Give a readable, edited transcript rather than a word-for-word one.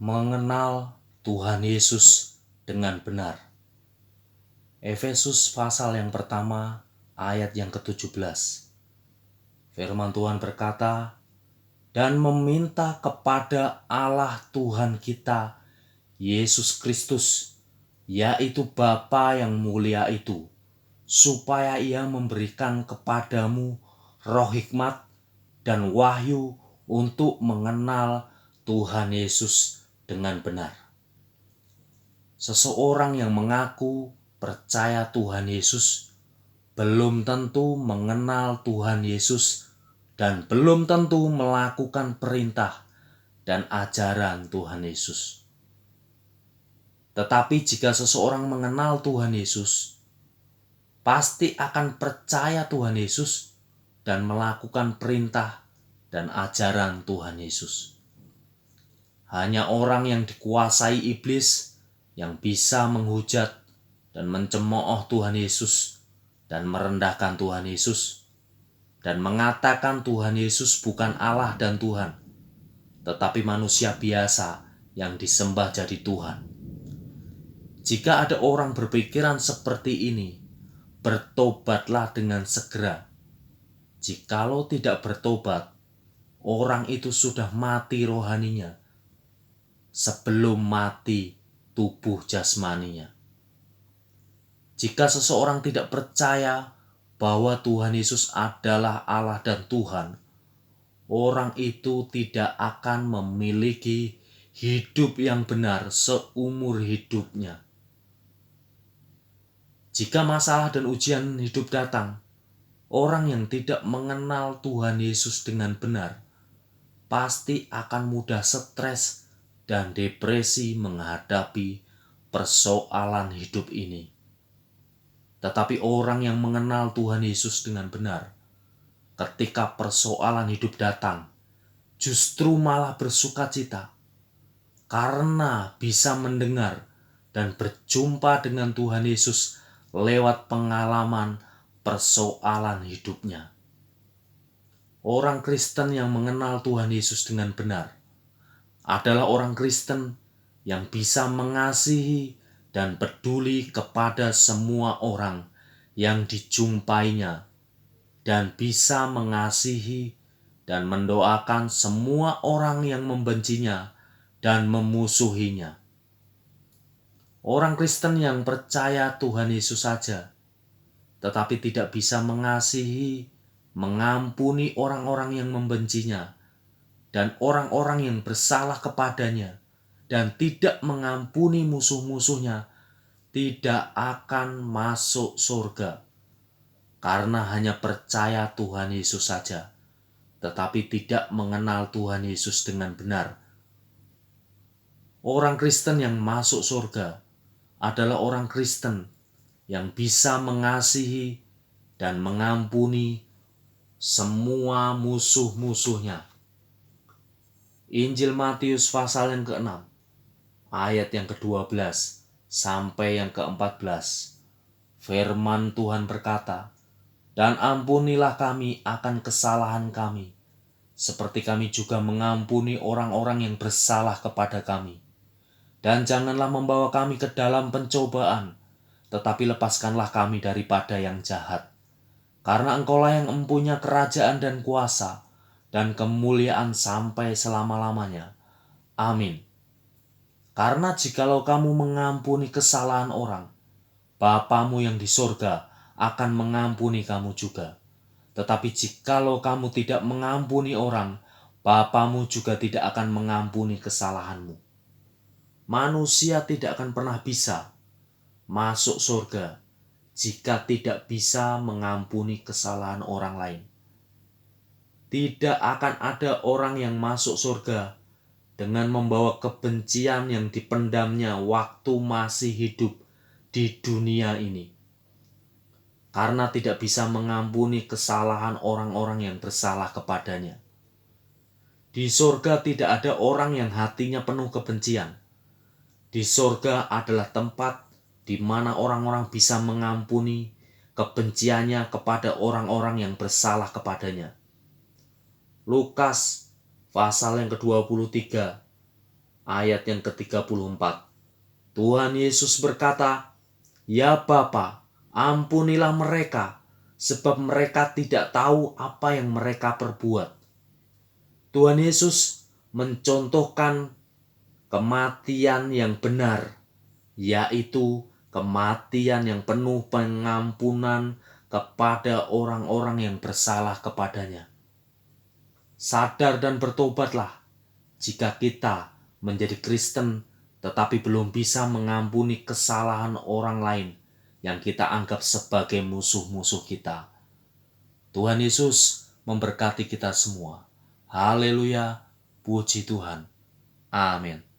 Mengenal Tuhan Yesus dengan benar. Efesus pasal yang pertama ayat yang ke-17. Firman Tuhan berkata, dan meminta kepada Allah Tuhan kita, Yesus Kristus, yaitu Bapa yang mulia itu, supaya Ia memberikan kepadamu roh hikmat dan wahyu untuk mengenal Tuhan Yesus dengan benar. Seseorang yang mengaku percaya Tuhan Yesus belum tentu mengenal Tuhan Yesus dan belum tentu melakukan perintah dan ajaran Tuhan Yesus. Tetapi jika seseorang mengenal Tuhan Yesus, pasti akan percaya Tuhan Yesus dan melakukan perintah dan ajaran Tuhan Yesus. Hanya orang yang dikuasai iblis yang bisa menghujat dan mencemooh Tuhan Yesus dan merendahkan Tuhan Yesus dan mengatakan Tuhan Yesus bukan Allah dan Tuhan, tetapi manusia biasa yang disembah jadi Tuhan. Jika ada orang berpikiran seperti ini, bertobatlah dengan segera. Jikalau tidak bertobat, orang itu sudah mati rohaninya sebelum mati tubuh jasmaninya. Jika seseorang tidak percaya bahwa Tuhan Yesus adalah Allah dan Tuhan, orang itu tidak akan memiliki hidup yang benar seumur hidupnya. Jika masalah dan ujian hidup datang, orang yang tidak mengenal Tuhan Yesus dengan benar pasti akan mudah stres dan depresi menghadapi persoalan hidup ini. Tetapi orang yang mengenal Tuhan Yesus dengan benar, ketika persoalan hidup datang, justru malah bersukacita karena bisa mendengar dan berjumpa dengan Tuhan Yesus lewat pengalaman persoalan hidupnya. Orang Kristen yang mengenal Tuhan Yesus dengan benar adalah orang Kristen yang bisa mengasihi dan peduli kepada semua orang yang dijumpainya dan bisa mengasihi dan mendoakan semua orang yang membencinya dan memusuhinya. Orang Kristen yang percaya Tuhan Yesus saja, tetapi tidak bisa mengasihi, mengampuni orang-orang yang membencinya, dan orang-orang yang bersalah kepadanya, dan tidak mengampuni musuh-musuhnya, tidak akan masuk surga. Karena hanya percaya Tuhan Yesus saja, tetapi tidak mengenal Tuhan Yesus dengan benar. Orang Kristen yang masuk surga adalah orang Kristen yang bisa mengasihi dan mengampuni semua musuh-musuhnya. Injil Matius pasal yang ke-6, ayat yang ke-12 sampai yang ke-14. Firman Tuhan berkata, dan ampunilah kami akan kesalahan kami, seperti kami juga mengampuni orang-orang yang bersalah kepada kami. Dan janganlah membawa kami ke dalam pencobaan, tetapi lepaskanlah kami daripada yang jahat. Karena Engkaulah yang empunya kerajaan dan kuasa, dan kemuliaan sampai selama-lamanya. Amin. Karena jikalau kamu mengampuni kesalahan orang, Bapamu yang di sorga akan mengampuni kamu juga. Tetapi jikalau kamu tidak mengampuni orang, Bapamu juga tidak akan mengampuni kesalahanmu. Manusia tidak akan pernah bisa masuk surga jika tidak bisa mengampuni kesalahan orang lain. Tidak akan ada orang yang masuk surga dengan membawa kebencian yang dipendamnya waktu masih hidup di dunia ini. Karena tidak bisa mengampuni kesalahan orang-orang yang bersalah kepadanya. Di surga tidak ada orang yang hatinya penuh kebencian. Di surga adalah tempat di mana orang-orang bisa mengampuni kebenciannya kepada orang-orang yang bersalah kepadanya. Lukas pasal yang ke-23 ayat yang ke-34. Tuhan Yesus berkata, "Ya Bapa, ampunilah mereka, sebab mereka tidak tahu apa yang mereka perbuat." Tuhan Yesus mencontohkan kematian yang benar, yaitu kematian yang penuh pengampunan kepada orang-orang yang bersalah kepadanya. Sadar dan bertobatlah jika kita menjadi Kristen tetapi belum bisa mengampuni kesalahan orang lain yang kita anggap sebagai musuh-musuh kita. Tuhan Yesus memberkati kita semua. Haleluya, puji Tuhan. Amin.